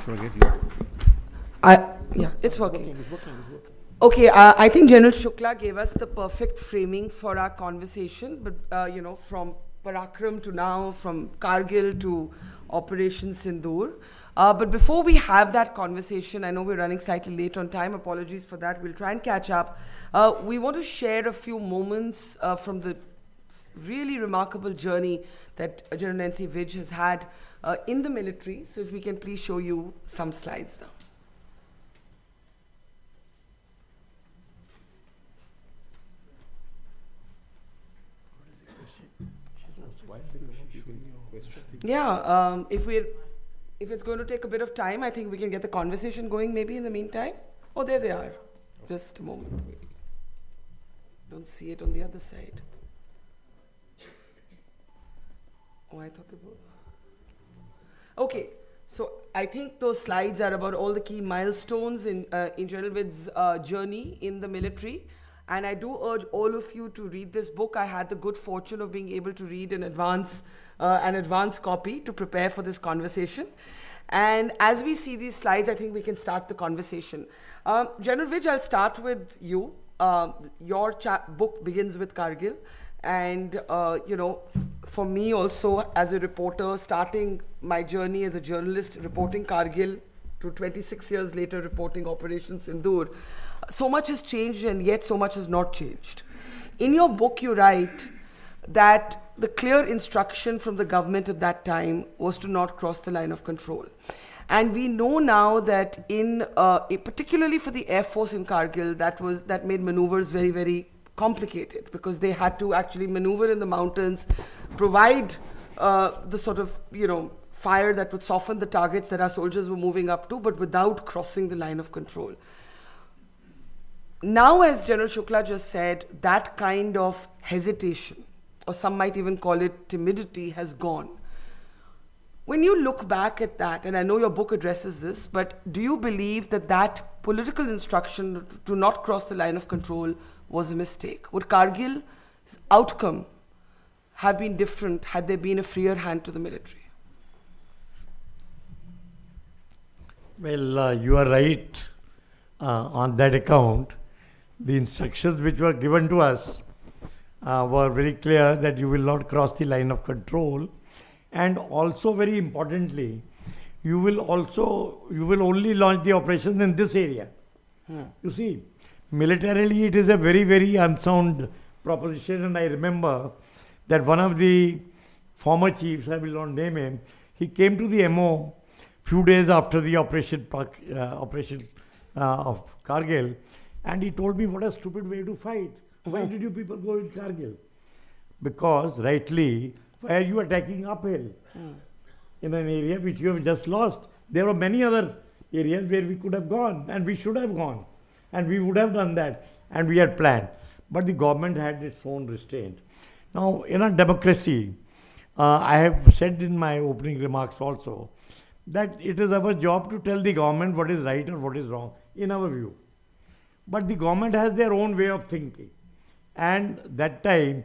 Forget you. Yeah, it's working. Okay, I think General Shukla gave us the perfect framing for our conversation, but from Parakram to now, from Kargil to Operation Sindoor. But before we have that conversation, I know we're running slightly late on time, apologies for that, we'll try and catch up. We want to share a few moments from the really remarkable journey that General Nancy Vij has had in the military. So if we can please show you some slides now. Yeah, if it's going to take a bit of time, I think we can get the conversation going maybe in the meantime. Oh, there they are. Just a moment. Don't see it on the other side. Oh, I thought they were. Okay, so I think those slides are about all the key milestones in General Vij's journey in the military. And I do urge all of you to read this book. I had the good fortune of being able to read an advance copy to prepare for this conversation. And as we see these slides, I think we can start the conversation. General Vij, I'll start with you. Your book begins with Kargil. And, for me also as a reporter, starting my journey as a journalist, reporting Kargil to 26 years later, reporting Operation Sindoor, so much has changed and yet so much has not changed. In your book, you write that the clear instruction from the government at that time was to not cross the line of control. And we know now that particularly for the Air Force in Kargil, that made maneuvers very, very complicated because they had to actually maneuver in the mountains, provide the sort of, fire that would soften the targets that our soldiers were moving up to, but without crossing the line of control. Now, as General Shukla just said, that kind of hesitation, or some might even call it timidity, has gone. When you look back at that, and I know your book addresses this, but do you believe that that political instruction to not cross the line of control was a mistake? Would Kargil's outcome have been different had there been a freer hand to the military? Well, you are right on that account. The instructions which were given to us were very clear that you will not cross the line of control, and also very importantly, you will only launch the operations in this area. You see, militarily it is a very, very unsound proposition, and I remember that one of the former chiefs, I will not name him, he came to the MO few days after the operation of Kargil, and he told me, what a stupid way to fight. Why did you people go in Kargil? Because rightly, why are you attacking uphill in an area which you have just lost? There were many other areas where we could have gone, and we should have gone, and we would have done that, and we had planned. But the government had its own restraint. Now, in a democracy, I have said in my opening remarks also, that it is our job to tell the government what is right or what is wrong, in our view. But the government has their own way of thinking. And that time,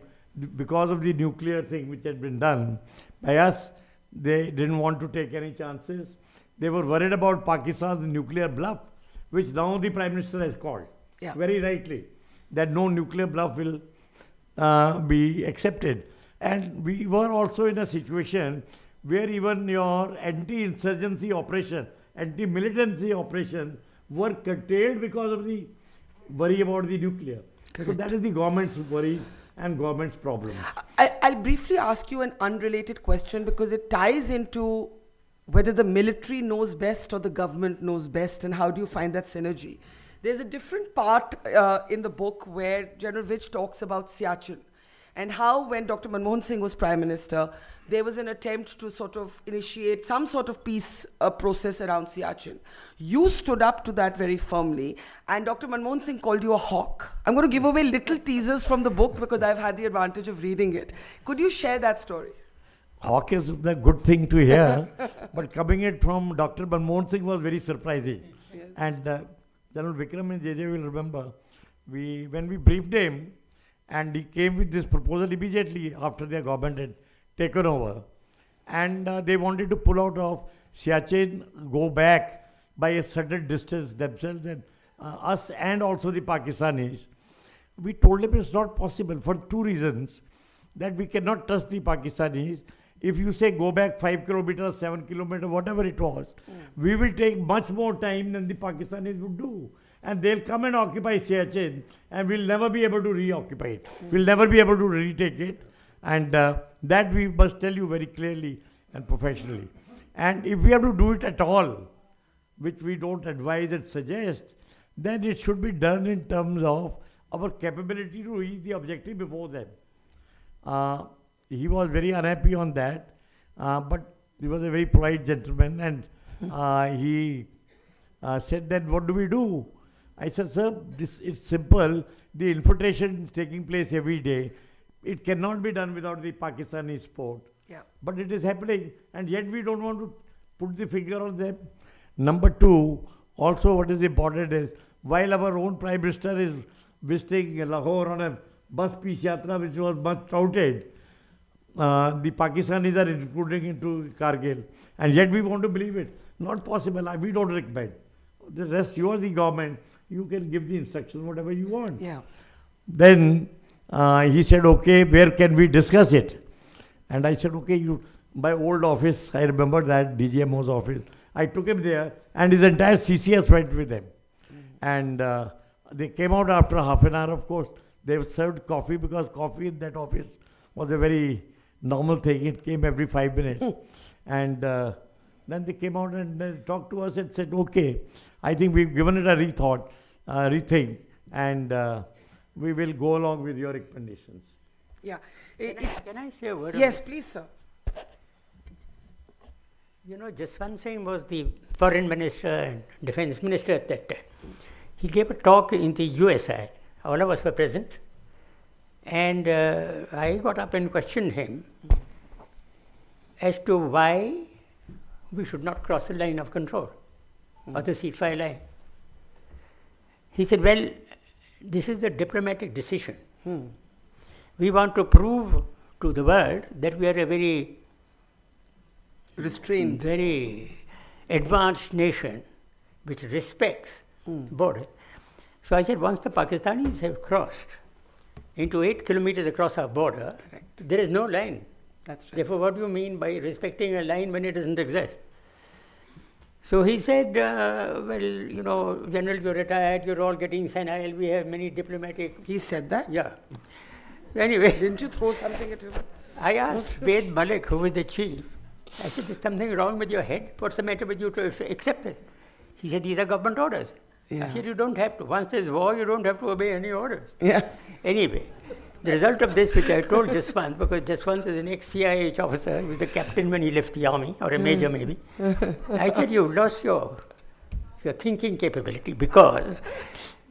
because of the nuclear thing which had been done by us, they didn't want to take any chances. They were worried about Pakistan's nuclear bluff, which now the Prime Minister has called, very rightly, that no nuclear bluff will be accepted. And we were also in a situation where even your anti-insurgency operation, anti-militancy operation were curtailed because of the worry about the nuclear. Correct. So that is the government's worries and government's problems. I'll briefly ask you an unrelated question because it ties into whether the military knows best or the government knows best, and how do you find that synergy? There's a different part in the book where General Vij talks about Siachen, and how when Dr. Manmohan Singh was Prime Minister, there was an attempt to sort of initiate some sort of peace process around Siachen. You stood up to that very firmly, and Dr. Manmohan Singh called you a hawk. I'm going to give away little teasers from the book because I've had the advantage of reading it. Could you share that story? Hawk is the good thing to hear, but coming it from Dr. Manmohan Singh was very surprising. Yes. And General Vikram and JJ will remember, when we briefed him, and he came with this proposal immediately after their government had taken over. And they wanted to pull out of Siachen go back by a certain distance themselves and us and also the Pakistanis. We told them it's not possible for two reasons. That we cannot trust the Pakistanis. If you say go back 5 kilometers, 7 kilometers, whatever it was, we will take much more time than the Pakistanis would do. And they'll come and occupy Siachen and we'll never be able to reoccupy it. We'll never be able to retake it. And that we must tell you very clearly and professionally. And if we have to do it at all, which we don't advise and suggest, then it should be done in terms of our capability to reach the objective before them. He was very unhappy on that, but he was a very polite gentleman and he said that, what do we do? I said, sir, it's simple. The infiltration is taking place every day. It cannot be done without the Pakistani support. Yeah. But it is happening, and yet we don't want to put the finger on them. Number two, also what is important is, while our own Prime Minister is visiting Lahore on a bus peace yatra which was much touted, the Pakistanis are including into Kargil, and yet we want to believe it. Not possible. We don't recommend. The rest, you are the government. You can give the instructions whatever you want. Yeah. Then he said, okay, where can we discuss it? And I said, okay, my old office, I remember that, DGMO's office. I took him there, and his entire CCS went with him. And they came out after half an hour, of course. They served coffee, because coffee in that office was a very normal thing. It came every 5 minutes. And then they came out and they talked to us and said, okay, I think we've given it a rethink, and we will go along with your recommendations. Yeah. Can I say a word? Yes, please, sir. You know, Jaswant Singh was the foreign minister and defense minister at that time. He gave a talk in the USA. All of us were present. And I got up and questioned him as to why we should not cross the line of control or the ceasefire line. He said, well, this is a diplomatic decision. We want to prove to the world that we are a very restrained, very advanced nation which respects borders. So I said, once the Pakistanis have crossed into 8 kilometers across our border, there is no line. That's right. Therefore, what do you mean by respecting a line when it doesn't exist? So he said, well, you know, General, you're retired, you're all getting senile, we have many diplomatic... He said that? Yeah. Anyway... Didn't you throw something at him? I asked Ved Malik, who was the chief, I said, is something wrong with your head? What's the matter with you to accept this? He said, these are government orders. Yeah. I said, you don't have to. Once there's war, you don't have to obey any orders. Yeah. Anyway, the result of this, which I told Jaswant, because Jaswant is an ex-CIH officer, he was a captain when he left the army, or a major maybe. I said, you've lost your thinking capability, because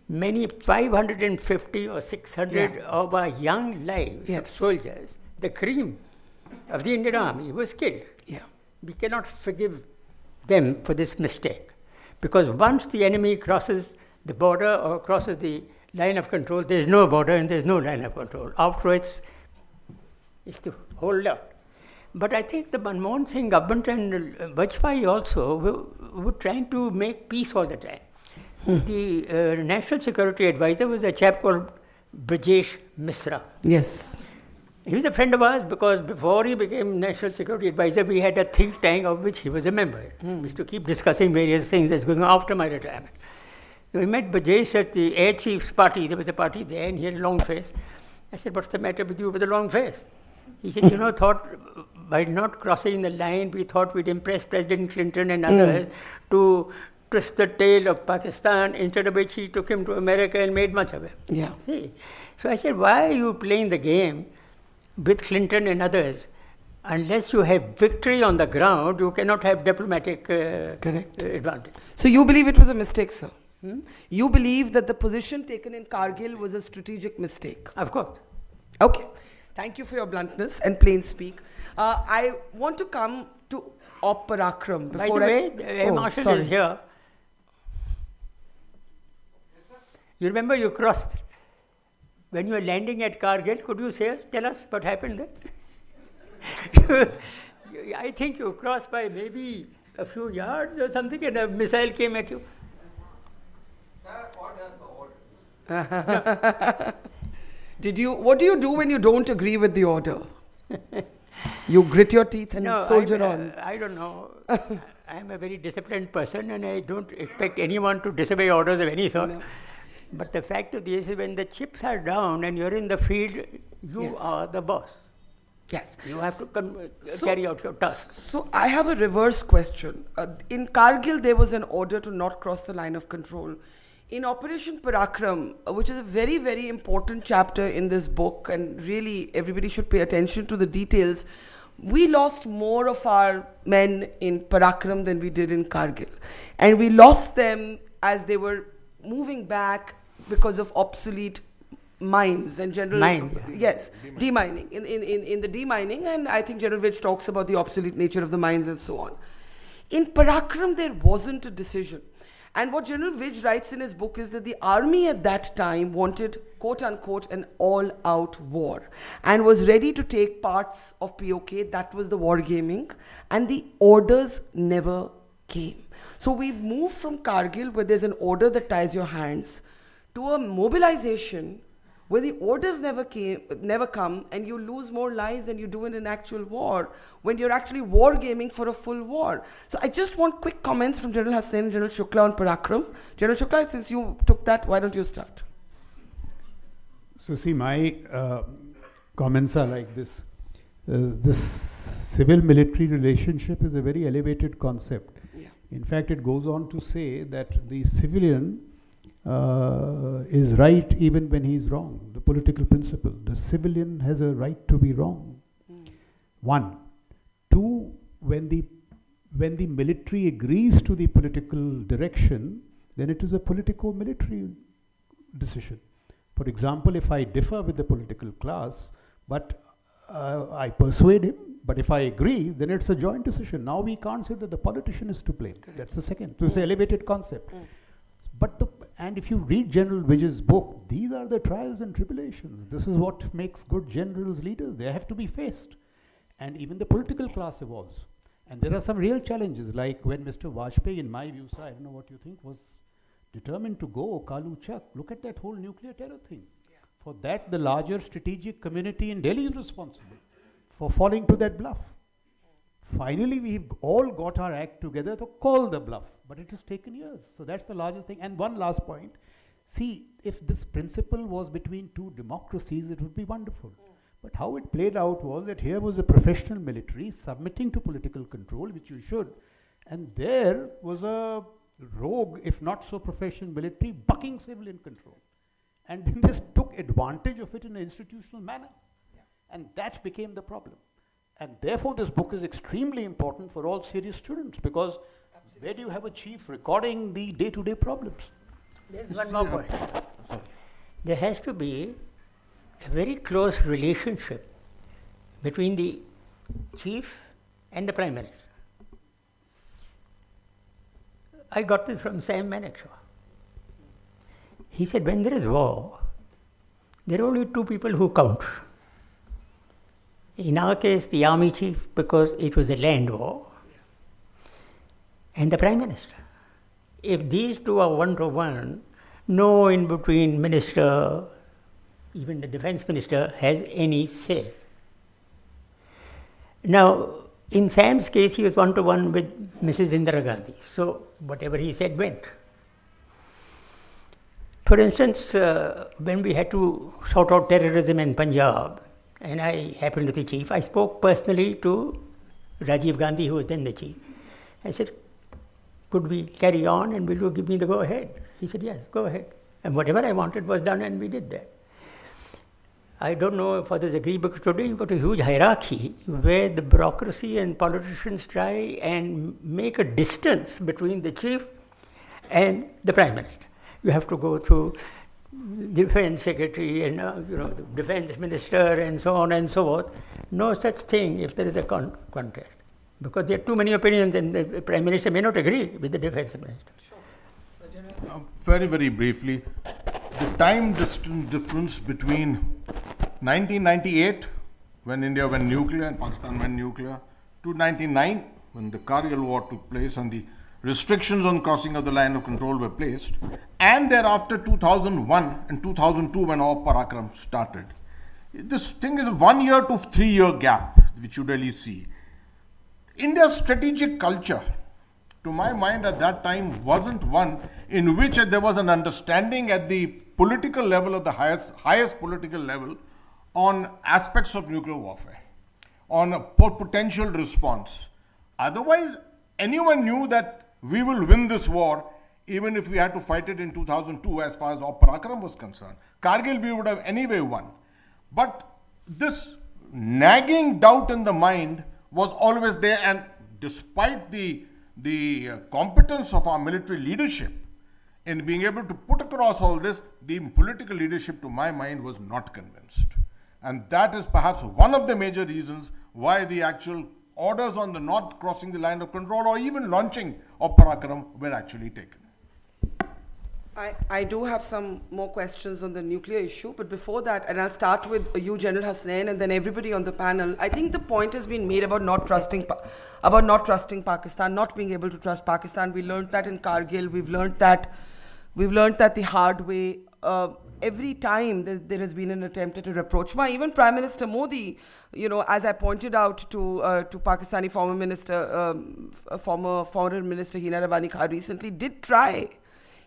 many 550 or 600 of our young lives of soldiers, the cream of the Indian Army, was killed. Yeah. We cannot forgive them for this mistake. Because once the enemy crosses the border or crosses the line of control, there is no border and there is no line of control. Afterwards, it's to hold out. But I think the Manmohan Singh government and Vajpayee also were trying to make peace all the time. The National Security Advisor was a chap called Brajesh Misra. Yes. He was a friend of ours because before he became National Security Advisor, we had a think tank of which he was a member. We used to keep discussing various things that's going on after my retirement. We met Brajesh at the Air Chiefs party. There was a party there and he had a long face. I said, what's the matter with you with a long face? He said, you know, by not crossing the line, we thought we'd impress President Clinton and others to twist the tail of Pakistan, instead of which he took him to America and made much of it. Yeah. See? So I said, why are you playing the game with Clinton and others? Unless you have victory on the ground, you cannot have diplomatic advantage. So you believe it was a mistake, sir? You believe that the position taken in Kargil was a strategic mistake? Of course. Okay. Thank you for your bluntness and plain speak. I want to come to Op Parakram. By the way, Air Marshal is here. You remember you crossed, when you were landing at Kargil, could you tell us what happened there? I think you crossed by maybe a few yards or something, and a missile came at you. Sir, orders are orders. What do you do when you don't agree with the order? You grit your teeth and soldier on. I don't know. I am a very disciplined person, and I don't expect anyone to disobey orders of any sort. No. But the fact of the is, when the chips are down and you're in the field, you Yes. are the boss. Yes. You have to carry out your task. So I have a reverse question. In Kargil, there was an order to not cross the line of control. In Operation Parakram, which is a very, very important chapter in this book, and really everybody should pay attention to the details, we lost more of our men in Parakram than we did in Kargil. And we lost them as they were moving back because of obsolete mines and general... Mine, yeah. Yes, demining. In the demining, and I think General Vij talks about the obsolete nature of the mines and so on. In Parakram, there wasn't a decision. And what General Vij writes in his book is that the army at that time wanted, quote unquote, an all-out war and was ready to take parts of POK. That was the wargaming, and the orders never came. So we've moved from Kargil, where there's an order that ties your hands, to a mobilization where the orders never come, and you lose more lives than you do in an actual war, when you're actually wargaming for a full war. So I just want quick comments from General Hassain and General Shukla on Parakram. General Shukla, since you took that, why don't you start? So see, my comments are like this. This civil-military relationship is a very elevated concept. Yeah. In fact, it goes on to say that the civilian is right even when he is wrong. The political principle. The civilian has a right to be wrong. One. Two, when the military agrees to the political direction, then it is a politico-military decision. For example, if I differ with the political class, but I persuade him, but if I agree, then it's a joint decision. Now we can't say that the politician is to blame. Correct. That's the second. So it's an elevated concept. And if you read General Vij's book, these are the trials and tribulations. This is what makes good generals leaders. They have to be faced. And even the political class evolves. And there are some real challenges, like when Mr. Vajpayee, in my view, sir, I don't know what you think, was determined to go Kalu Chak. Look at that whole nuclear terror thing. Yeah. For that, the larger strategic community in Delhi is responsible for falling to that bluff. Finally, we've all got our act together to call the bluff, but it has taken years. So that's the largest thing. And one last point. See, if this principle was between two democracies, it would be wonderful. But how it played out was that here was a professional military submitting to political control, which you should, and there was a rogue, if not so professional military, bucking civilian control. And then they took advantage of it in an institutional manner. Yeah. And that became the problem. And therefore, this book is extremely important for all serious students, because where do you have a chief recording the day-to-day problems? There's one more point. There has to be a very close relationship between the chief and the Prime Minister. I got this from Sam Manekshaw. He said, when there is war, there are only two people who count. In our case, the army chief, because it was a land war, and the Prime Minister. If these two are one-to-one, no in-between minister, even the defense minister, has any say. Now, in Sam's case, he was one-to-one with Mrs. Indira Gandhi, so whatever he said went. For instance, when we had to sort out terrorism in Punjab, and I happened to be the chief, I spoke personally to Rajiv Gandhi, who was then the chief. I said, could we carry on and will you give me the go-ahead? He said, yes, go ahead. And whatever I wanted was done, and we did that. I don't know if others agree, because today you've got a huge hierarchy where the bureaucracy and politicians try and make a distance between the chief and the Prime Minister. You have to go through defense secretary and the defense minister and so on and so forth. No such thing if there is a contest, because there are too many opinions and the Prime Minister may not agree with the defense minister. Sure. Very, very briefly, the time difference between 1998, when India went nuclear and Pakistan went nuclear, to 1999, when the Kargil war took place and the restrictions on crossing of the line of control were placed, and thereafter 2001 and 2002 when Op Parakram started. This thing is a 1 year to 3 year gap which you really see. India's strategic culture, to my mind at that time, wasn't one in which there was an understanding at the political level, of the highest political level, on aspects of nuclear warfare, on a potential response. Otherwise, anyone knew that we will win this war even if we had to fight it in 2002 as far as Op Parakram was concerned. Kargil we would have anyway won. But this nagging doubt in the mind was always there, and despite the competence of our military leadership in being able to put across all this, the political leadership, to my mind, was not convinced. And that is perhaps one of the major reasons why the actual orders on the not crossing the line of control or even launching of Parakram were actually taken. I do have some more questions on the nuclear issue, but before that, and I'll start with you, General Hasnain, and then everybody on the panel. I think the point has been made about not trusting Pakistan, not being able to trust Pakistan. We learned that in Kargil. We've learned that the hard way. Every time there has been an attempt at a rapprochement, even Prime Minister Modi, as I pointed out to Pakistani former Foreign Minister Hina Rawani Khan recently, did try.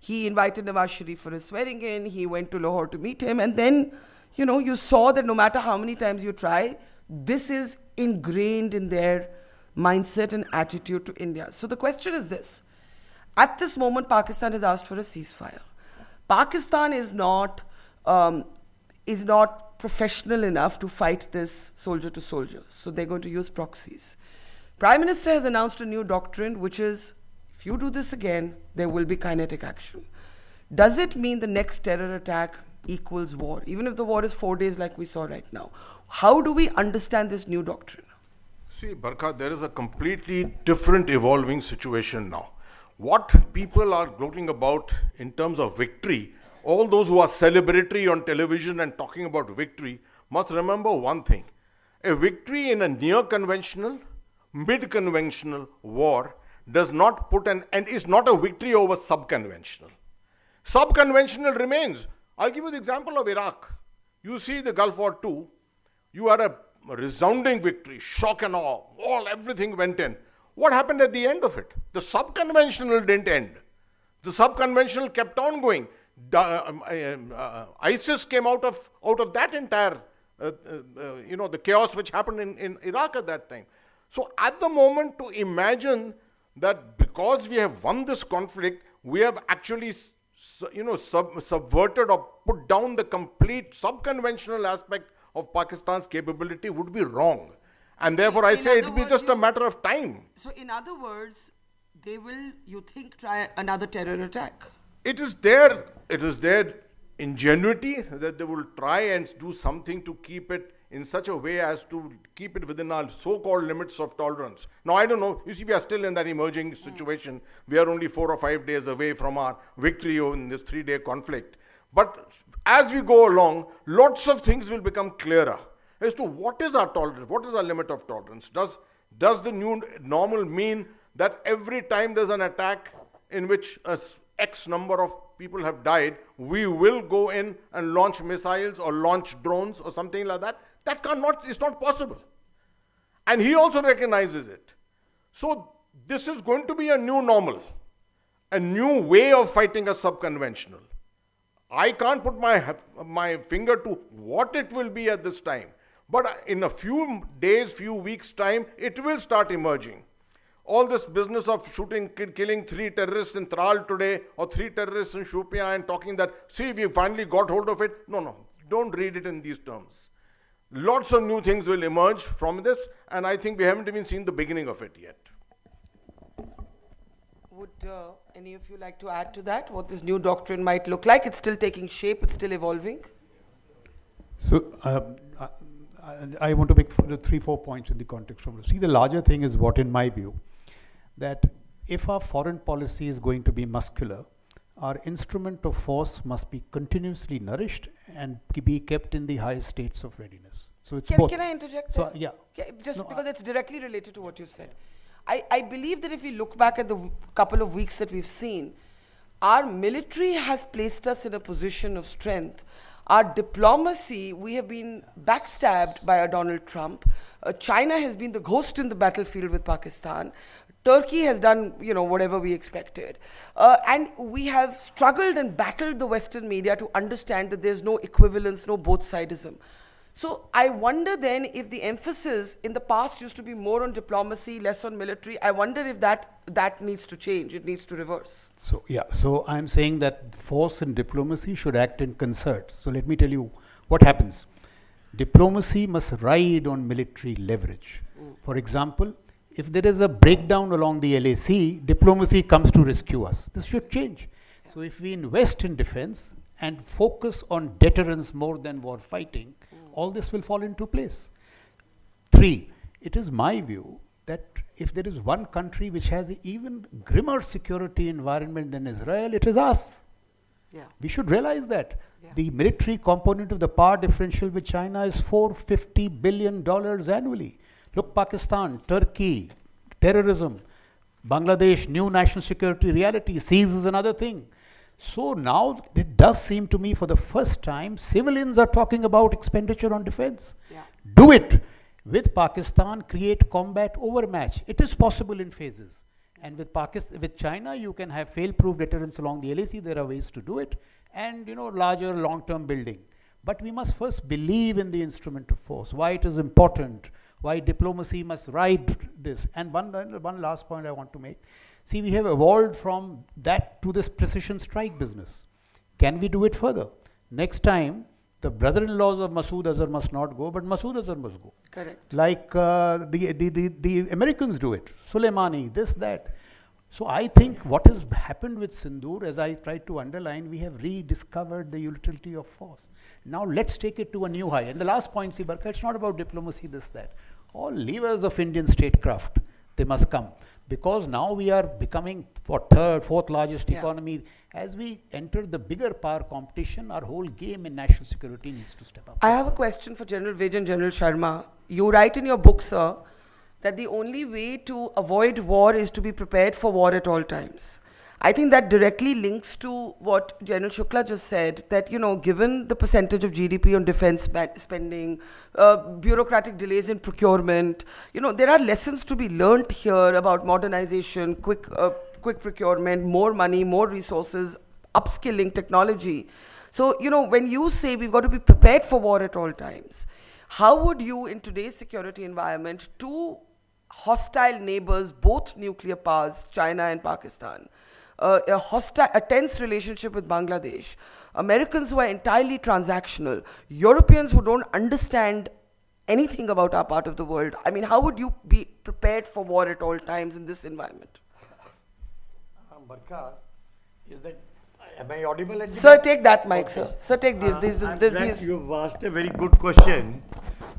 He invited Nawaz Sharif for his swearing in. He went to Lahore to meet him. And then, you saw that no matter how many times you try, this is ingrained in their mindset and attitude to India. So the question is this. At this moment, Pakistan has asked for a ceasefire. Pakistan is not professional enough to fight this soldier to soldier. So they're going to use proxies. Prime Minister has announced a new doctrine, which is, if you do this again, there will be kinetic action. Does it mean the next terror attack equals war, even if the war is 4 days like we saw right now? How do we understand this new doctrine? See, Barkha, there is a completely different evolving situation now. What people are gloating about in terms of victory, all those who are celebratory on television and talking about victory, must remember one thing. A victory in a near-conventional, mid-conventional war does not put an end, is not a victory over sub-conventional. Sub-conventional remains. I'll give you the example of Iraq. You see the Gulf War II, you had a resounding victory, shock and awe, everything went in. What happened at the end of it? The sub-conventional didn't end. The sub-conventional kept on going. ISIS came out of that entire, the chaos which happened in Iraq at that time. So at the moment, to imagine that because we have won this conflict, we have actually subverted or put down the complete sub-conventional aspect of Pakistan's capability would be wrong. And therefore I say it will be just a matter of time. So in other words, they will, you think, try another terror attack? It is their ingenuity that they will try and do something to keep it in such a way as to keep it within our so-called limits of tolerance. Now, I don't know. You see, we are still in that emerging situation. We are only 4 or 5 days away from our victory in this 3-day conflict. But as we go along, lots of things will become clearer as to what is our tolerance, what is our limit of tolerance. Does the new normal mean that every time there's an attack in which X number of people have died, we will go in and launch missiles or launch drones or something like that? That is not possible. And he also recognizes it. So this is going to be a new normal, a new way of fighting a sub-conventional. I can't put my finger to what it will be at this time. But in a few days, few weeks' time, it will start emerging. All this business of killing 3 terrorists in Tral today or 3 terrorists in Shupia and talking that, see, we finally got hold of it. No, don't read it in these terms. Lots of new things will emerge from this, and I think we haven't even seen the beginning of it yet. Would any of you like to add to that, what this new doctrine might look like? It's still taking shape, it's still evolving. So, I want to make 3-4 points in the context of this. See, the larger thing is what, in my view, that if our foreign policy is going to be muscular, our instrument of force must be continuously nourished and be kept in the highest states of readiness. So it's both. Can I interject? So, yeah. Because it's directly related to what you said. I believe that if we look back at the couple of weeks that we've seen, our military has placed us in a position of strength. Our diplomacy, we have been backstabbed by Donald Trump. China has been the ghost in the battlefield with Pakistan. Turkey has done, whatever we expected. And we have struggled and battled the Western media to understand that there's no equivalence, no both-sidism. So I wonder then if the emphasis in the past used to be more on diplomacy, less on military. I wonder if that needs to change. It needs to reverse. So I'm saying that force and diplomacy should act in concert. So let me tell you what happens. Diplomacy must ride on military leverage. For example, if there is a breakdown along the LAC, diplomacy comes to rescue us. This should change. So if we invest in defense and focus on deterrence more than war fighting, all this will fall into place. 3, it is my view that if there is one country which has an even grimmer security environment than Israel, it is us. Yeah. We should realize that. Yeah. The military component of the power differential with China is $450 billion annually. Look, Pakistan, Turkey, terrorism, Bangladesh, new national security reality, seas is another thing. So now it does seem to me for the first time, civilians are talking about expenditure on defense. Yeah. Do it. With Pakistan, create combat overmatch. It is possible in phases. And with China, you can have fail-proof deterrence along the LAC. There are ways to do it. And, larger long-term building. But we must first believe in the instrument of force, why it is important, why diplomacy must ride this. And one last point I want to make. See, we have evolved from that to this precision strike business. Can we do it further? Next time, the brother-in-laws of Masood Azhar must not go, but Masood Azhar must go. Correct. Like the Americans do it. Soleimani, this, that. So I think what has happened with Sindoor, as I tried to underline, we have rediscovered the utility of force. Now let's take it to a new high. And the last point, Barkha, it's not about diplomacy, this, that. All levers of Indian statecraft, they must come. Because now we are becoming third, fourth largest economy. As we enter the bigger power competition, our whole game in national security needs to step up. I have a question for General Vij and General Sharma. You write in your book, sir, that the only way to avoid war is to be prepared for war at all times. I think that directly links to what General Shukla just said, that, given the percentage of GDP on defense spending, bureaucratic delays in procurement, there are lessons to be learnt here about modernization, quick procurement, more money, more resources, upskilling, technology. So, when you say we've got to be prepared for war at all times, how would you, in today's security environment, two hostile neighbors, both nuclear powers, China and Pakistan, a tense relationship with Bangladesh, Americans who are entirely transactional, Europeans who don't understand anything about our part of the world. I mean, how would you be prepared for war at all times in this environment? Barkha, am I audible? Sir, take that mic, sir. Sir, take these. You've asked a very good question.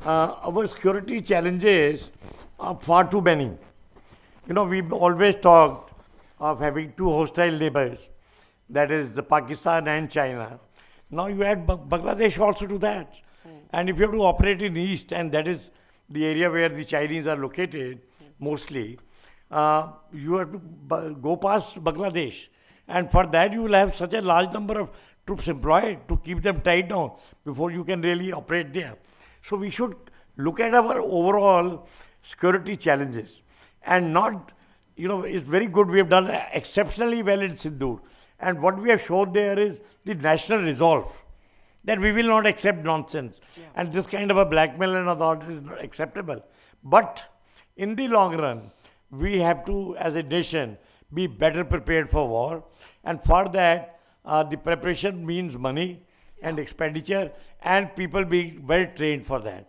Our security challenges are far too many. We've always talked of having two hostile neighbors, that is the Pakistan and China. Now you add Bangladesh also to that. And if you have to operate in East, and that is the area where the Chinese are located mostly, you have to go past Bangladesh. And for that you will have such a large number of troops employed to keep them tied down before you can really operate there. So we should look at our overall security challenges and not, it's very good. We have done exceptionally well in Sindoor. And what we have shown there is the national resolve that we will not accept nonsense. Yeah. And this kind of a blackmail and authority is not acceptable. But in the long run, we have to, as a nation, be better prepared for war. And for that, the preparation means money and expenditure and people being well trained for that.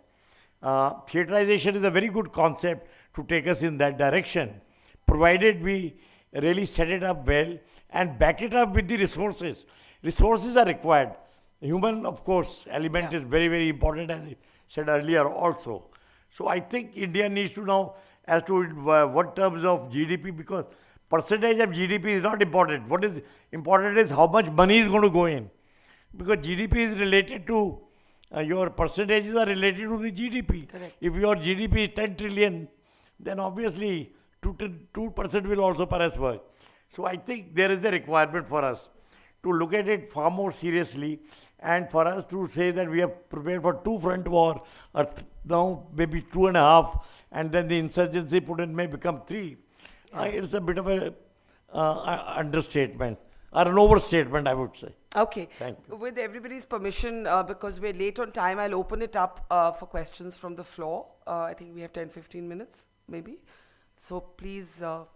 Theaterization is a very good concept to take us in that direction, provided we really set it up well and back it up with the resources. Resources are required. Human, of course, element is very, very important, as I said earlier also. So I think India needs to now, as to what terms of GDP, because percentage of GDP is not important. What is important is how much money is going to go in. Because GDP is related to, your percentages are related to the GDP. Correct. If your GDP is 10 trillion, then obviously 2% will also perhaps work. So I think there is a requirement for us to look at it far more seriously, and for us to say that we are prepared for two-front war, or now maybe 2.5, and then the insurgency put in may become 3. It's a bit of a understatement, or an overstatement, I would say. Okay. Thank you. With everybody's permission, because we're late on time, I'll open it up for questions from the floor. I think we have 10-15 minutes, maybe. So please, sir,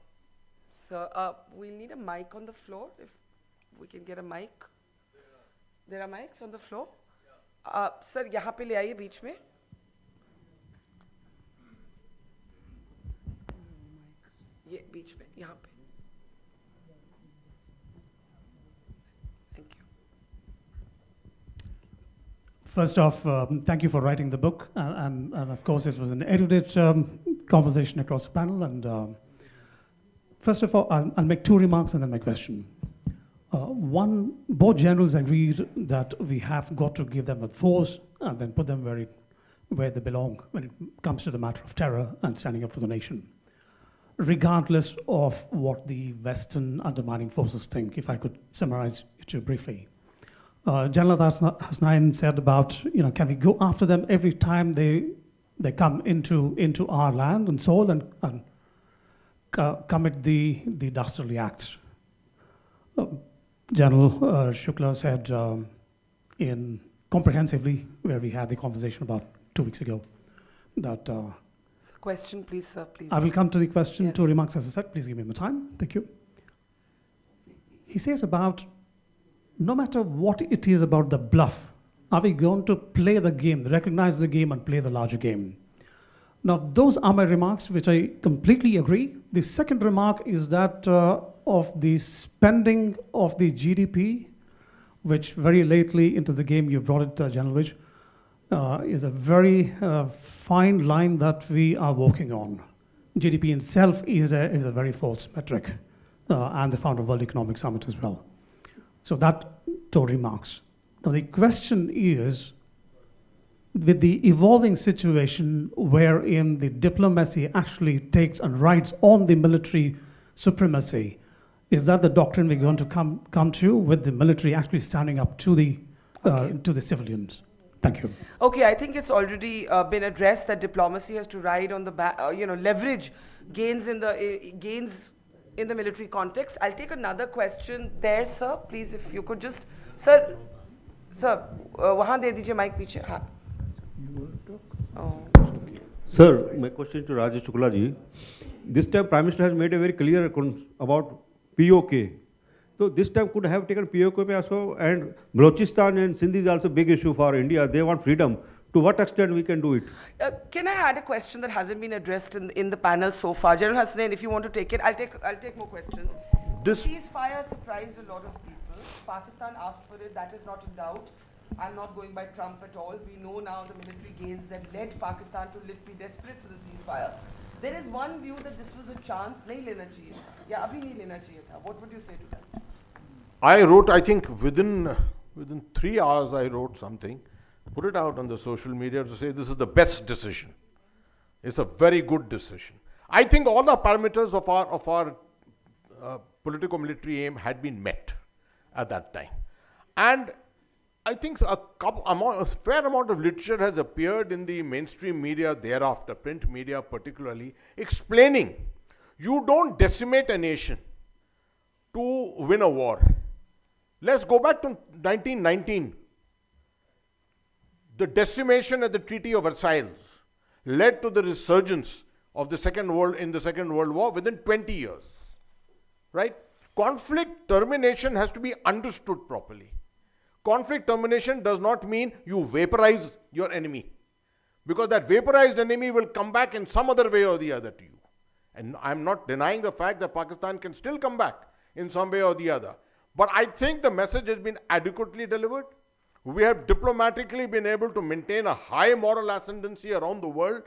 we'll need a mic on the floor, if we can get a mic. There are mics on the floor? Sir, यहाँ पे ले आइए बीच में. ये बीच में, यहाँ पे. Thank you. First off, thank you for writing the book, and of course it was an erudite conversation across the panel. And first of all, I'll make 2 remarks and then my question. One, both generals agreed that we have got to give them a force and then put them where they belong when it comes to the matter of terror and standing up for the nation, regardless of what the Western undermining forces think. If I could summarize it to you briefly. General Hasnain said about, can we go after them every time they come into our land and soil and commit the dastardly acts. General Shukla said in comprehensively, where we had the conversation about 2 weeks ago, that Question, please, sir, please. I will come to the question. Yes. 2 remarks, as I said. Please give me the time. Thank you. He says about, no matter what it is about the bluff, are we going to play the game, recognize the game, and play the larger game? Now, those are my remarks, which I completely agree. The second remark is that of the spending of the GDP, which very lately into the game you brought it, General Vij, is a very fine line that we are working on. GDP itself is a very false metric, and the founder of World Economic Summit as well. So that 2 remarks. Now the question is, with the evolving situation wherein the diplomacy actually takes and rides on the military supremacy, is that the doctrine we're going to come to, with the military actually standing up to the civilians? Thank you. Okay, I think it's already been addressed that diplomacy has to ride on the leverage gains in the military context. I'll take another question there, sir. Please, if you could just, sir, वहाँ दे दीजिए mic पीछे. हाँ. Sir, my question to Rajesh Shukla ji. This time Prime Minister has made a very clear about POK. So this time could have taken POK also, and Balochistan and Sindh is also big issue for India. They want freedom. To what extent we can do it? Can I add a question that hasn't been addressed in the panel so far? General Hasnain, if you want to take it, I'll take more questions. This Ceasefire surprised a lot of people. Pakistan asked for it. That is not in doubt. I'm not going by Trump at all. We know now the military gains that led Pakistan to be desperate for the ceasefire. There is one view that this was a chance. नहीं लेना चाहिए था. या अभी नहीं लेना चाहिए था. What would you say to that? I wrote, I think within 3 hours I wrote something, put it out on the social media to say this is the best decision. It's a very good decision. I think all the parameters of our politico-military aim had been met at that time. And I think a fair amount of literature has appeared in the mainstream media thereafter, print media particularly, explaining you don't decimate a nation to win a war. Let's go back to 1919. The decimation at the Treaty of Versailles led to the resurgence of the Second World War within 20 years. Right? Conflict termination has to be understood properly. Conflict termination does not mean you vaporize your enemy, because that vaporized enemy will come back in some other way or the other to you. And I'm not denying the fact that Pakistan can still come back in some way or the other. But I think the message has been adequately delivered. We have diplomatically been able to maintain a high moral ascendancy around the world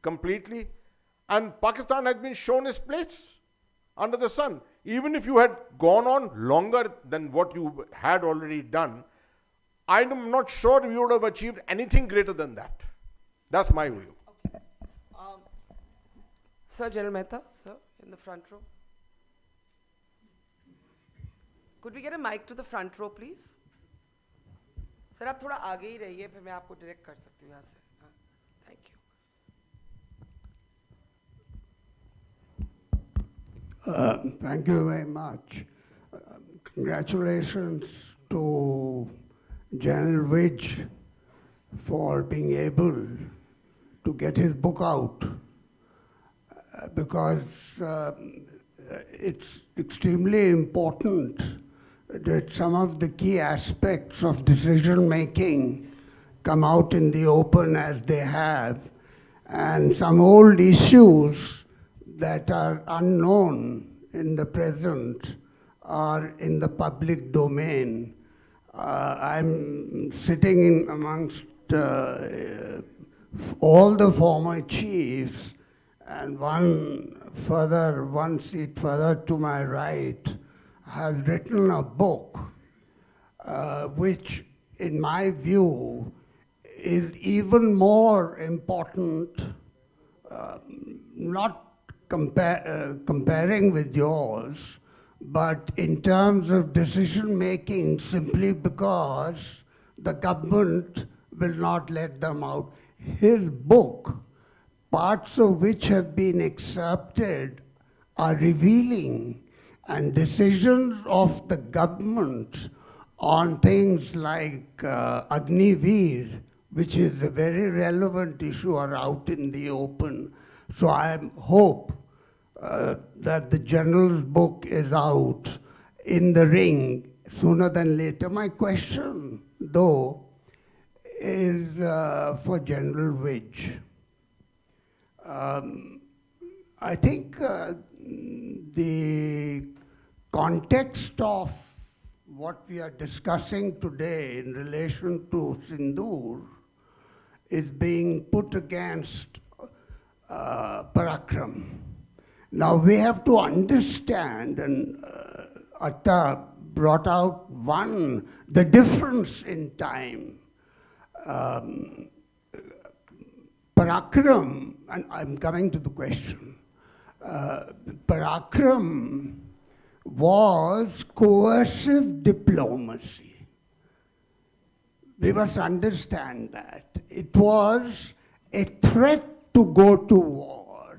completely. And Pakistan has been shown its place under the sun. Even if you had gone on longer than what you had already done, I'm not sure we would have achieved anything greater than that. That's my view. Okay. Sir, General Mehta, sir, in the front row. Could we get a mic to the front row, please? Sir, आप थोड़ा आगे ही रहिए, फिर मैं आपको direct कर सकती हूँ यहाँ से. हाँ, thank you. Thank you very much. Congratulations to General Widge for being able to get his book out because it's extremely important that some of the key aspects of decision making come out in the open as they have, and some old issues that are unknown in the present are in the public domain. I'm sitting in amongst all the former chiefs, and one seat further to my right has written a book which, in my view, is even more important, not comparing with yours, but in terms of decision making, simply because the government will not let them out. His book, parts of which have been excerpted, are revealing, and decisions of the government on things like Agniveer, which is a very relevant issue, are out in the open. So I hope that the General's book is out in the ring sooner than later. My question, though, is for General Widge. I think the context of what we are discussing today in relation to Sindoor is being put against Parakram. Now we have to understand, and Atta brought out the difference in time. Parakram, and I'm coming to the question, Parakram was coercive diplomacy. We must understand that. It was a threat to go to war,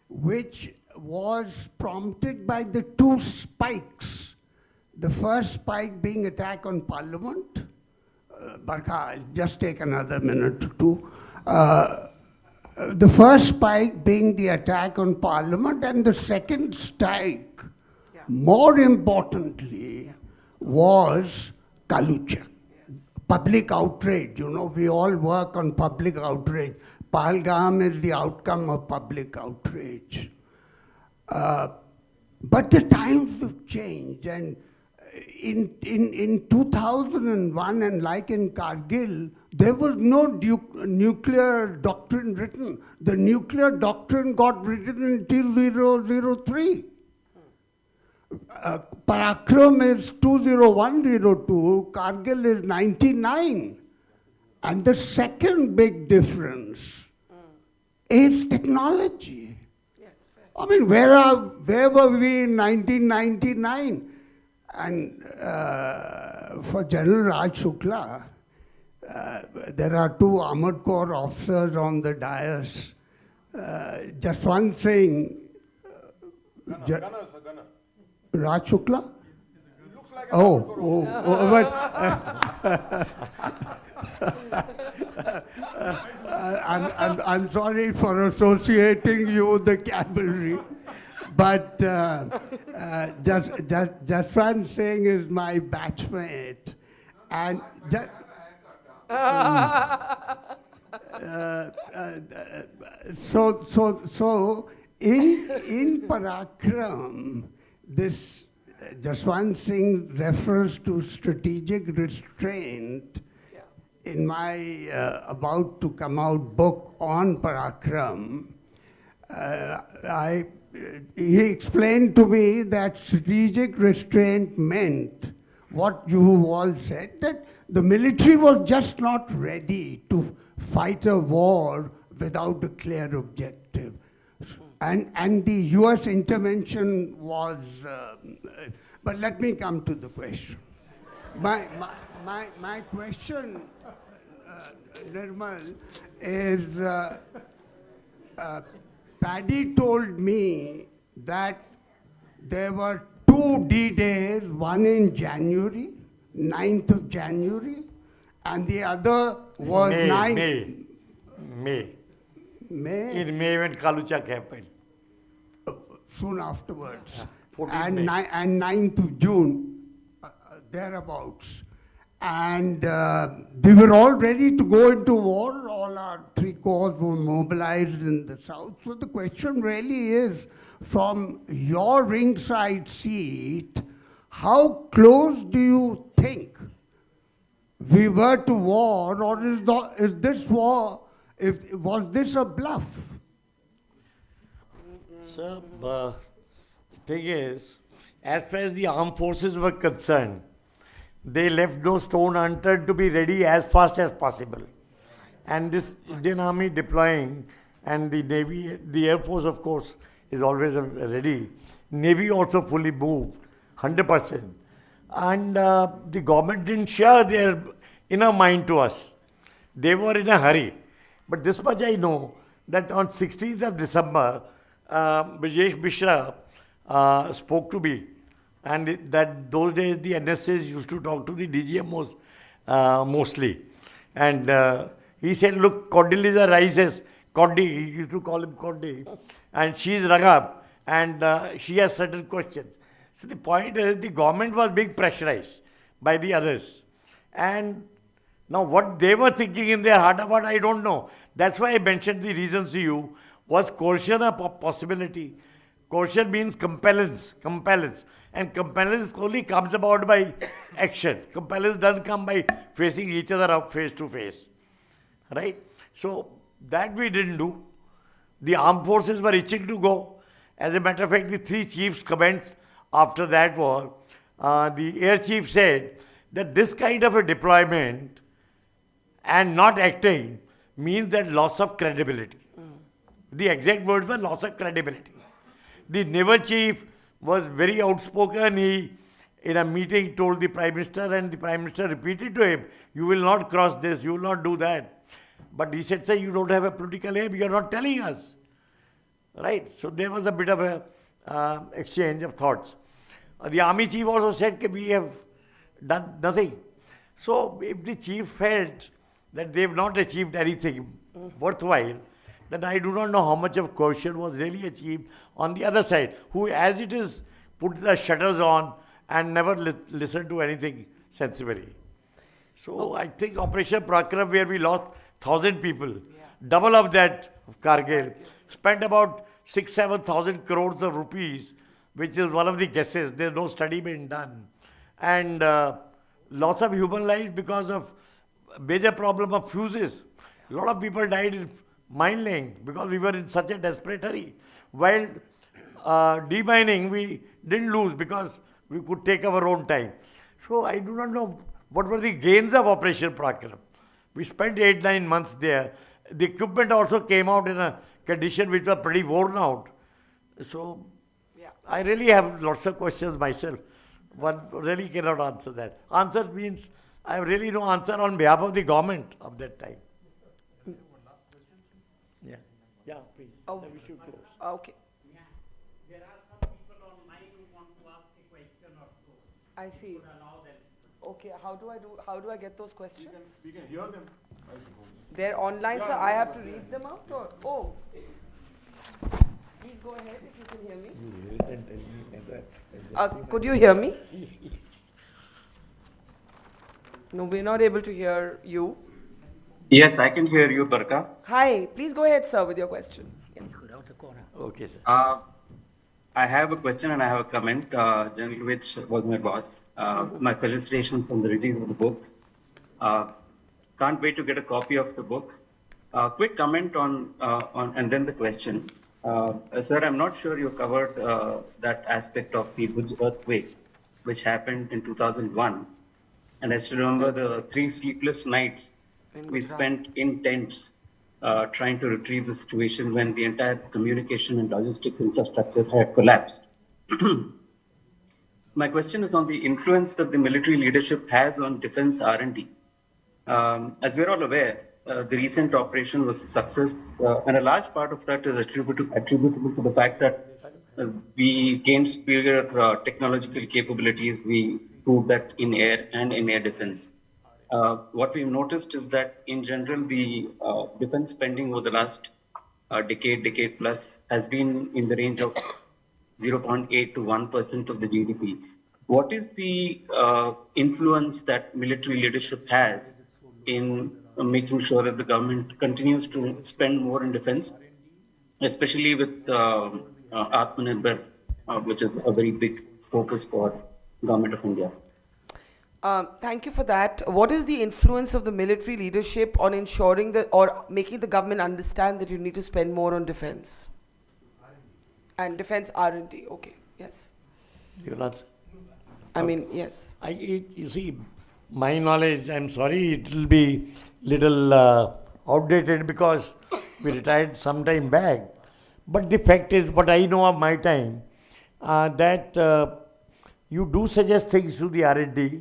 which was prompted by the two spikes. The first spike being attack on Parliament. Barkha, I'll just take another minute or two. The first spike being the attack on Parliament, and the second strike, more importantly, was Kalucha. Public outrage. You know, we all work on public outrage. Pahalgam is the outcome of public outrage. But the times have changed, and in 2001, and like in Kargil, there was no nuclear doctrine written. The nuclear doctrine got written until 2003. Parakram is 20102, Kargil is 99. And the second big difference is technology. Yes, I mean, where were we in 1999? And for General Raj Shukla, there are two Armored Corps officers on the dais. Just one thing. Gunner. Raj Shukla? He looks like I'm sorry for associating you with the cavalry, but Jaswant Singh is my batchmate, and so in Parakram, this Jaswant Singh refers to strategic restraint. In my about to come out book on Parakram, he explained to me that strategic restraint meant what you all said, that the military was just not ready to fight a war without a clear objective. And the US intervention was, but let me come to the question. My question, Nirmal, is Paddy told me that there were 2 D-days, one in January, 9th of January, and the other was 9th. May. May? In May when Kaluchak happened. Soon afterwards. 14th And, May. and 9th of June, thereabouts. And they were all ready to go into war. All our 3 corps were mobilized in the south. So the question really is, from your ringside seat, how close do you think we were to war, or is this war, was this a bluff? So, the thing is, as far as the armed forces were concerned, they left no stone unturned to be ready as fast as possible. And this Indian Army deploying, and the Navy, the Air Force, of course, is always ready. Navy also fully moved, 100%. And the government didn't share their inner mind to us. They were in a hurry. But this much I know, that on 16th of December, Brijesh Mishra spoke to me, and that those days the NSAs used to talk to the DGMOs mostly. And he said, look, Condoleezza Rice says, Condi, he used to call him Condi, and she is Ragab, and she has certain questions. So the point is, the government was being pressurized by the others. And now what they were thinking in their heart about, I don't know. That's why I mentioned the reasons to you. Was coercion a possibility? Coercion means compellence. And compellence only comes about by action. Compellence doesn't come by facing each other up face to face. Right? So that we didn't do. The armed forces were itching to go. As a matter of fact, the 3 chiefs' comments after that war, the air chief said that this kind of a deployment and not acting means that loss of credibility. The exact words were loss of credibility. The naval chief was very outspoken. He, in a meeting, told the Prime Minister, and the Prime Minister repeated to him, you will not cross this, you will not do that. But he said, sir, you don't have a political aim, you are not telling us. Right? So there was a bit of a exchange of thoughts. The army chief also said that we have done nothing. So if the chief felt that they have not achieved anything worthwhile, then I do not know how much of coercion was really achieved on the other side, who as it is put the shutters on and never listened to anything sensibly. So I think Operation Parakram, where we lost 1,000 people, double of that of Kargil, spent about 6,000-7,000 crores of rupees, which is one of the guesses. There's no study being done. And loss of human lives because of major problem of fuses. A lot of people died in mine laying because we were in such a desperate hurry. While demining, we didn't lose because we could take our own time. So I do not know what were the gains of Operation Parakram. We spent 8-9 months there. The equipment also came out in a condition which was pretty worn out. So I really have lots of questions myself. One really cannot answer that. Answer means I have really no answer on behalf of the government of that time. Yeah, please. Oh, We should close. okay. There are some people online who want to ask a question or two. I see. Could allow them. Okay, how do I get those questions? We can hear them, I suppose. They're online, so I have to read them out, or, oh. Please go ahead if you can hear me. Could you hear me? No, we're not able to hear you. Yes, I can hear you, Barka. Hi, please go ahead, sir, with your question. Please go down the corner. Okay, sir. I have a question and I have a comment, General Which was my boss. My felicitations on the release of the book. Can't wait to get a copy of the book. Quick comment on and then the question. Sir, I'm not sure you covered that aspect of the Bhuj earthquake, which happened in 2001. And I still remember the 3 sleepless nights we spent in tents trying to retrieve the situation when the entire communication and logistics infrastructure had collapsed. My question is on the influence that the military leadership has on defense R&D. As we're all aware, the recent operation was a success, and a large part of that is attributable to the fact that we gained superior technological capabilities. We proved that in air and in air defense. What we've noticed is that in general, the defense spending over the last decade plus has been in the range of 0.8 to 1% of the GDP. What is the influence that military leadership has in making sure that the government continues to spend more in defense, especially with Atmanirbhar, which is a very big focus for Government of India? Thank you for that. What is the influence of the military leadership on ensuring that, or making the government understand that you need to spend more on defense? And defense R&D, okay, yes. You'll answer. I mean, yes. You see, my knowledge, I'm sorry, it will be little outdated because we retired some time back. But the fact is, what I know of my time, that you do suggest things to the R&D,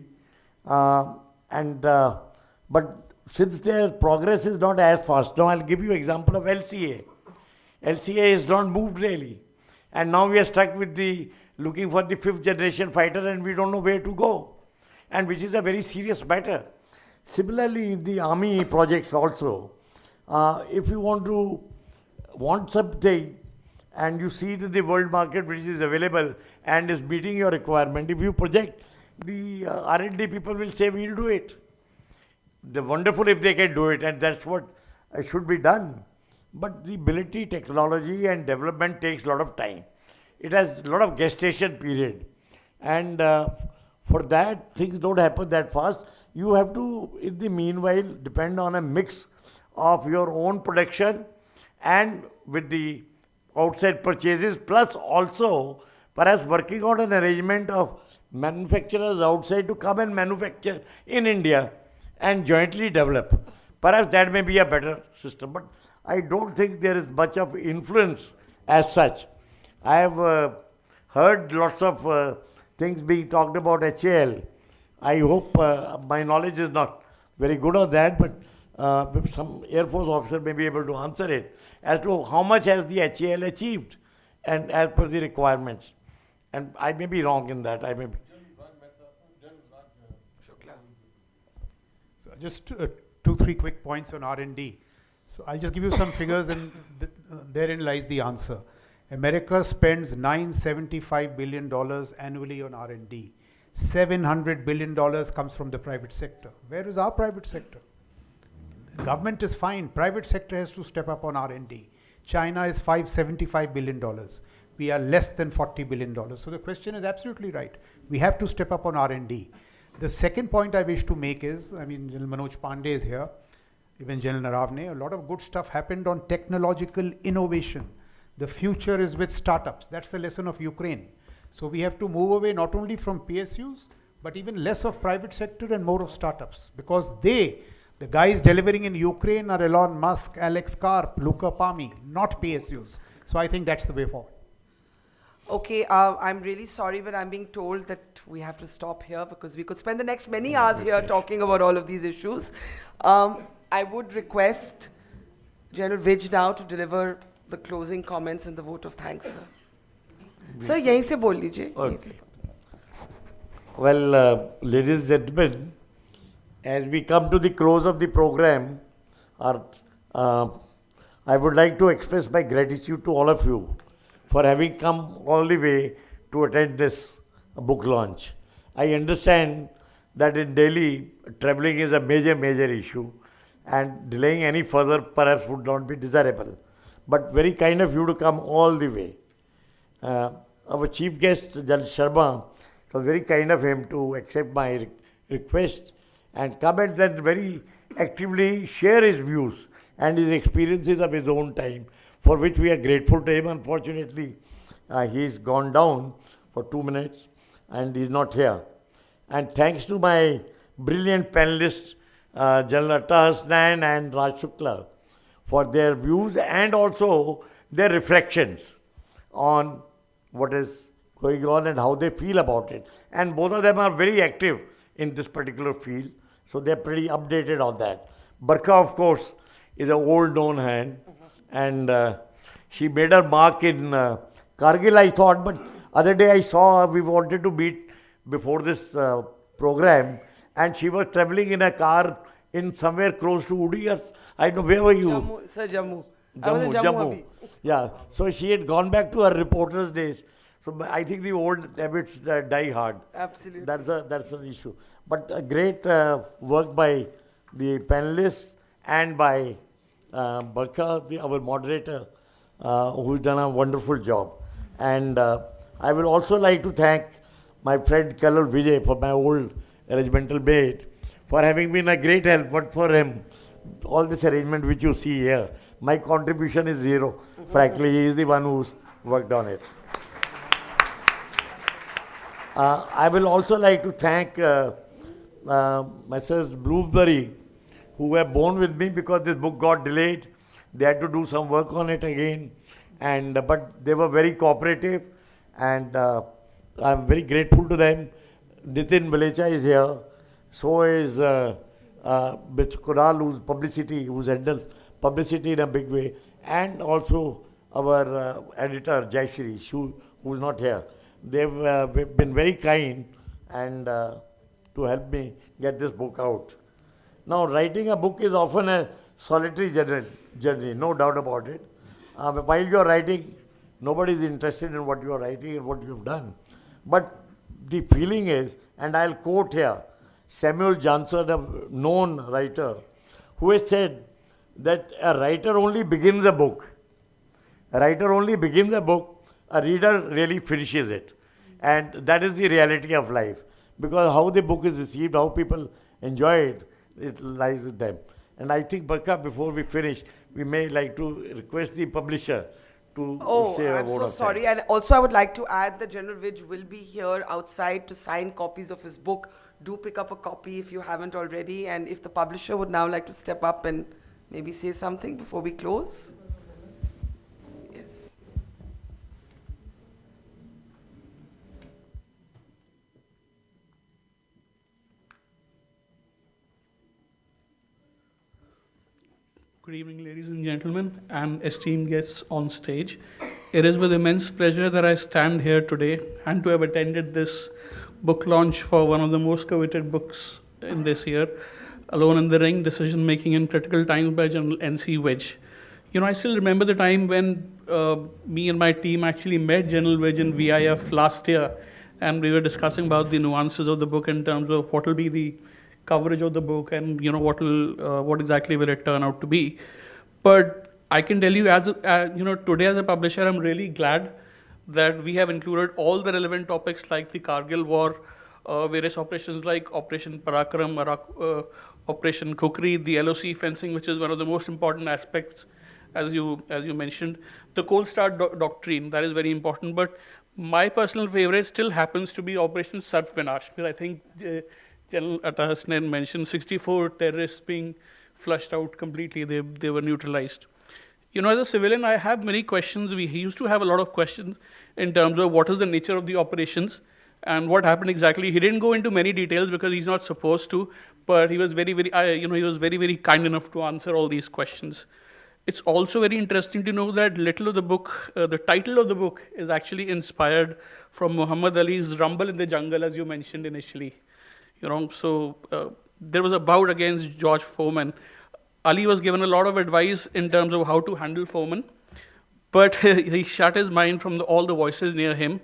but since their progress is not as fast, now I'll give you example of LCA. LCA is not moved really. And now we are stuck with looking for the 5th generation fighter and we don't know where to go. And which is a very serious matter. Similarly, the army projects also, if you want something and you see that the world market which is available and is meeting your requirement, if you project, the R&D people will say, we'll do it. They're wonderful if they can do it, and that's what should be done. But the military technology and development takes a lot of time. It has a lot of gestation period. And for that, things don't happen that fast. You have to, in the meanwhile, depend on a mix of your own production and with the outside purchases, plus also perhaps working on an arrangement of manufacturers outside to come and manufacture in India and jointly develop. Perhaps that may be a better system, but I don't think there is much of influence as such. I have heard lots of things being talked about HAL. I hope my knowledge is not very good on that, but some Air Force officer may be able to answer it as to how much has the HAL achieved and as per the requirements. And I may be wrong in that. I may be. So just 2-3 quick points on R&D. So I'll just give you some figures and therein lies the answer. America spends $975 billion annually on R&D. $700 billion comes from the private sector. Where is our private sector? The government is fine. Private sector has to step up on R&D. China is $575 billion. We are less than $40 billion. So the question is absolutely right. We have to step up on R&D. The second point I wish to make is, General Manoj Pandey is here, even General Naravne, a lot of good stuff happened on technological innovation. The future is with startups. That's the lesson of Ukraine. So we have to move away not only from PSUs, but even less of private sector and more of startups. Because the guys delivering in Ukraine are Elon Musk, Alex Karp, Luca Palmi, not PSUs. So I think that's the way forward. Okay, I'm really sorry, but I'm being told that we have to stop here because we could spend the next many hours here talking about all of these issues. I would request General Vij now to deliver the closing comments and the vote of thanks, sir. Sir, yahin se bol lijiye. Okay. Well, ladies and gentlemen, as we come to the close of the program, I would like to express my gratitude to all of you for having come all the way to attend this book launch. I understand that in Delhi, traveling is a major issue, and delaying any further perhaps would not be desirable. But very kind of you to come all the way. Our chief guest, General Sharma, it was very kind of him to accept my request and come and then very actively share his views and his experiences of his own time, for which we are grateful to him. Unfortunately, he's gone down for 2 minutes and he's not here. And thanks to my brilliant panelists, General Atta Hasnain and Raj Shukla, for their views and also their reflections on what is going on and how they feel about it. And both of them are very active in this particular field, so they're pretty updated on that. Barkha, of course, is an old known hand, and she made her mark in Kargil, I thought, but other day I saw her, we wanted to meet before this program, and she was traveling in a car in somewhere close to Udi, or I don't know, where were you? Jammu, sir, Jammu. I was in Jammu. Yeah, so she had gone back to her reporter's days. So I think the old habits die hard. Absolutely. That's an issue. But a great work by the panelists and by Barkha, our moderator, who's done a wonderful job. And I will also like to thank my friend Kalal Vijay, for my old regimental mate, for having been a great help. But for him, all this arrangement which you see here, my contribution is zero. Frankly, he is the one who's worked on it. I will also like to thank Messrs. Bloomsbury, who were born with me because this book got delayed. They had to do some work on it again, and but they were very cooperative, and I'm very grateful to them. Nitin Balecha is here, so is Kunal, who's publicity, who's handles publicity in a big way, and also our editor Jayashri, who's not here. They've been very kind and to help me get this book out. Now, writing a book is often a solitary journey, no doubt about it. While you're writing, nobody is interested in what you're writing and what you've done. But the feeling is, and I'll quote here, Samuel Johnson, a known writer, who has said that a writer only begins a book. A writer only begins a book, a reader really finishes it. And that is the reality of life. Because how the book is received, how people enjoy it, it lies with them. And I think, Barkha, before we finish, we may like to request the publisher to say a word of thanks. I'm so sorry. And also I would like to add that General Vij will be here outside to sign copies of his book. Do pick up a copy if you haven't already. And if the publisher would now like to step up and maybe say something before we close. Yes. Good evening, ladies and gentlemen, and esteemed guests on stage. It is with immense pleasure that I stand here today and to have attended this book launch for one of the most coveted books in this year, Alone in the Ring, Decision Making in Critical Times by General N.C. Vij. You know, I still remember the time when me and my team actually met General Vij in VIF last year, and we were discussing about the nuances of the book in terms of what will be the coverage of the book and what exactly will it turn out to be. But I can tell you, today as a publisher, I'm really glad that we have included all the relevant topics like the Kargil War, various operations like Operation Parakram, Operation Kukri, the LOC fencing, which is one of the most important aspects, as you mentioned, the Cold Star Doctrine, that is very important. But my personal favorite still happens to be Operation Sarp Vinash, because I think General Atta Hasnain mentioned 64 terrorists being flushed out completely. They were neutralized. You know, as a civilian, I have many questions. He used to have a lot of questions in terms of what is the nature of the operations and what happened exactly. He didn't go into many details because he's not supposed to, but he was very, very kind enough to answer all these questions. It's also very interesting to know that little of the book, the title of the book is actually inspired from Muhammad Ali's Rumble in the Jungle, as you mentioned initially. You know, so there was a bout against George Foreman. Ali was given a lot of advice in terms of how to handle Foreman, but he shut his mind from all the voices near him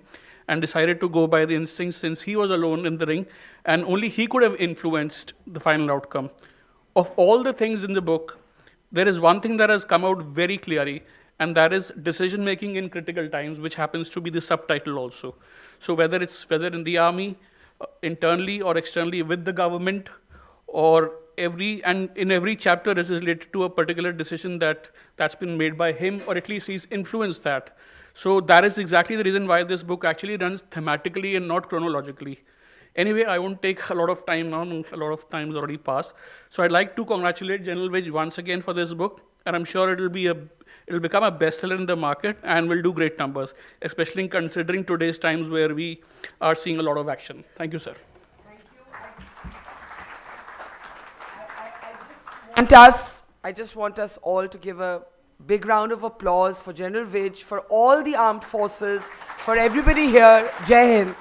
and decided to go by the instincts since he was alone in the ring and only he could have influenced the final outcome. Of all the things in the book, there is one thing that has come out very clearly, and that is decision making in critical times, which happens to be the subtitle also. So whether in the army, internally or externally with the government, or in every chapter it is related to a particular decision that's been made by him, or at least he's influenced that. So that is exactly the reason why this book actually runs thematically and not chronologically. Anyway, I won't take a lot of time now, a lot of time has already passed. So I'd like to congratulate General Vij once again for this book, and I'm sure it'll become a bestseller in the market and will do great numbers, especially considering today's times where we are seeing a lot of action. Thank you, sir. I just want us all to give a big round of applause for General Vij, for all the armed forces, for everybody here. Jai Hind.